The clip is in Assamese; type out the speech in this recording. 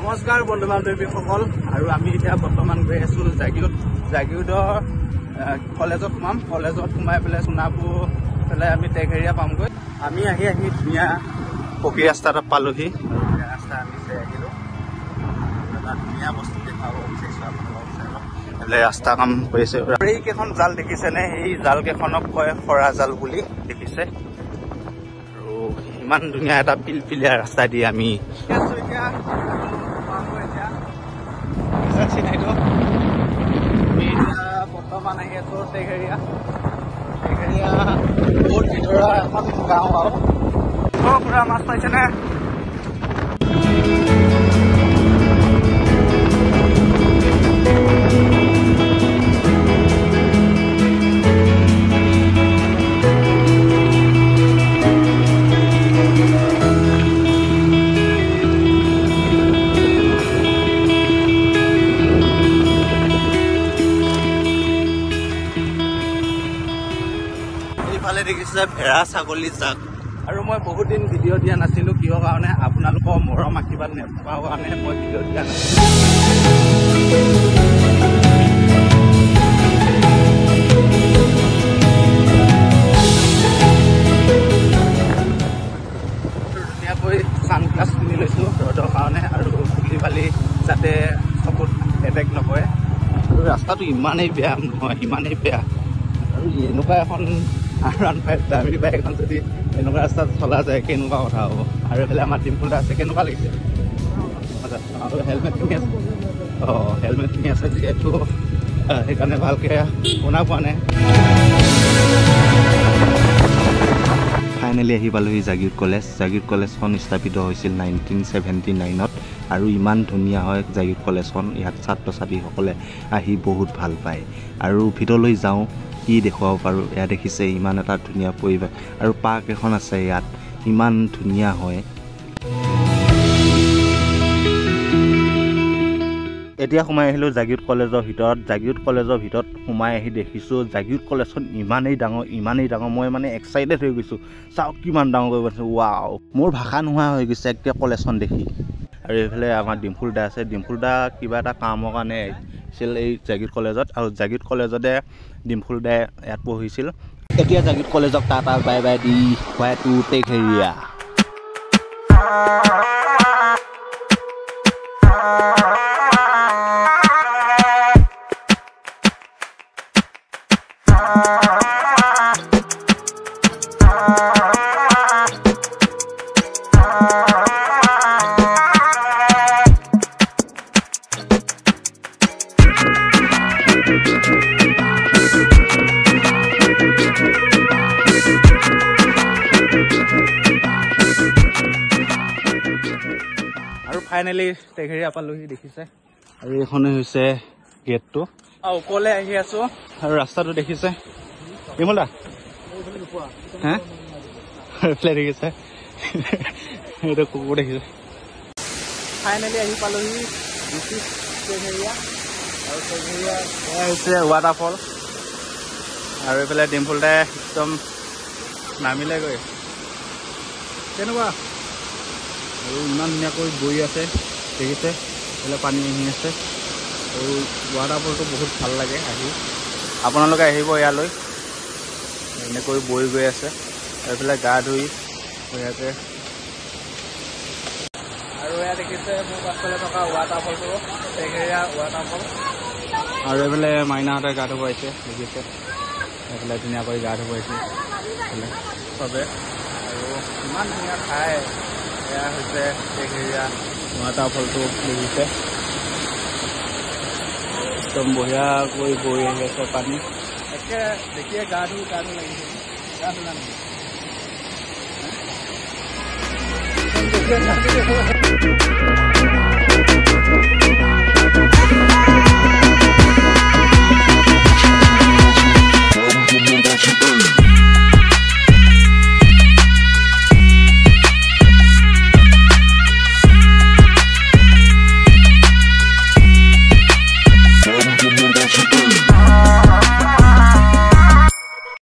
নমস্কাৰ বন্ধু বান্ধৱীসকল আৰু আমি এতিয়া বৰ্তমান গৈ আছো জাগিৰোডৰ কলেজত সোমাম। কলেজত সোমাই পেলাই সোণাপুৰ পেলাই আমি টেঘেৰিয়া পামগৈ। আমি আহি ধুনীয়া পকী ৰাস্তা এটা পালোহি। ৰাস্তা আমি আহিলোঁ, এটা ধুনীয়া বস্তু দেখাব বিচাৰিছোঁ আপোনালোকক। ৰাস্তা কাম কৰিছে। এইকেইখন জাল দেখিছেনে? এই জাল কেইখনক কয় খৰা জাল বুলি দেখিছে। আৰু ইমান ধুনীয়া এটা পিলপিলীয়া ৰাস্তা দি আমি বৰ্তমান আহি আছো টেঘেৰিয়া বহুত ভিতৰুৱা এখন গাঁও আৰু পুৰা মাছ পাইছেনে? দেখিছে ভেড়া ছাগলী জাক। আৰু মই বহুত দিন ভিডিঅ' দিয়া নাছিলো, কিহৰ কাৰণে? আপোনালোকৰ মৰম আশীৰ্বাদ নেপাওঁ কাৰণে মই ভিডিঅ' দিয়া নাছিলো। ধুনীয়াকৈ ছানগ্লাছ কিনি লৈছোঁ ৰ'দৰ কাৰণে, আৰু ধূলি বালি যাতে চকুত এটেক নকৰে। আৰু ৰাস্তাটো ইমানেই বেয়া নহয়, ইমানেই বেয়া। আৰু এনেকুৱা এখন R15 দামী বাইক এখন যদি এনেকুৱা ৰাস্তাত চলা যায় কেনেকুৱা কথা হ'ব। আৰু এইফালে আমাৰ ডিম্পুলটা আছে, কেনেকুৱা লাগিছে? আৰু হেলমেট পিন্ধি আছে। হেলমেট পিন্ধি আছে যিহেতু সেইকাৰণে ভালকৈ শুনা পোৱা নাই। ফাইনেলি আহি পালোহি জাগিৰোড কলেজ। জাগিৰোড কলেজখন স্থাপিত হৈছিল 1979ত আৰু ইমান ধুনীয়া হয় জাগিৰোড কলেজখন। ইয়াত ছাত্ৰ ছাত্ৰীসকলে আহি বহুত ভাল পায়। আৰু ভিতৰলৈ যাওঁ, কি দেখুৱাব পাৰোঁ। এয়া দেখিছে ইমান এটা ধুনীয়া পৰিৱেশ, আৰু পাৰ্ক এখন আছে ইয়াত, ইমান ধুনীয়া হয়। এতিয়া সোমাই আহিলোঁ জাগিৰোড কলেজৰ ভিতৰত। জাগিৰোড কলেজৰ ভিতৰত সোমাই আহি দেখিছোঁ জাগিৰোড কলেজখন ইমানেই ডাঙৰ। মই মানে এক্সাইটেড হৈ গৈছোঁ। চাওক কিমান ডাঙৰ কৰি গৈছোঁ। ৱাও, মোৰ ভাষা নোহোৱা হৈ গৈছে এতিয়া কলেজখন দেখি। আৰু এইফালে আমাৰ ডিম্পুলদা আছে। ডিম্পুলদা কিবা এটা কামৰ কাৰণে আহিছিল এই জাগিৰোড কলেজত, আৰু জাগিৰোড কলেজতে ডিম্পুলদাই ইয়াত পঢ়িছিল। এতিয়া জাগিৰোড কলেজক টাটা বাই বাই দি হোৱাই টু টেঘেৰিয়া। আৰু ফাইনেলি টেঘেৰিয়া পালোহি দেখিছে। আৰু এইখনে হৈছে গেটটো। আৰু ওপৰলৈ আহি আছো, আৰু ৰাস্তাটো দেখিছে বিমলদা? হা এইফালে দেখিছে, এইটো কুকুৰ দেখিছে। ফাইনেলি আহি পালোহি টেঘেৰিয়া। আৰু টেঘেৰিয়া হৈছে ৱাটাৰফল। আৰু এইফালে ডিম্পুলদাই একদম নামিলেগৈ। কেনেকুৱা? আৰু ইমান ধুনীয়াকৈ বৈ আছে দেখিছে, এইফালে পানী আহি আছে। আৰু ৱাটাৰফলটো বহুত ভাল লাগে আহি। আপোনালোকে আহিব ইয়ালৈ, এনেকৈ বৈ গৈ আছে। আৰু এইফালে গা ধুই বঢ়িয়াকৈ। আৰু এয়া দেখিছে মোৰ পাছফালে থকা ৱাটাৰফলটো, টেঘেৰিয়া ৱাটাৰফল। আৰু এইফালে মাইনাহঁতে গা ধুব আহিছে দেখিছে, এইফালে ধুনীয়াকৈ গা ধুব আহিছে চবে। আৰু ইমান ধুনীয়া ঠাই। এয়া হৈছে টেঘেৰিয়া ৱাটাৰফলটো দেখিছে, একদম বঢ়িয়াকৈ বৈ আহি আছে পানী। একে দেখিয়ে গা ধুই লাগিছে। গা ধুলা নেকি?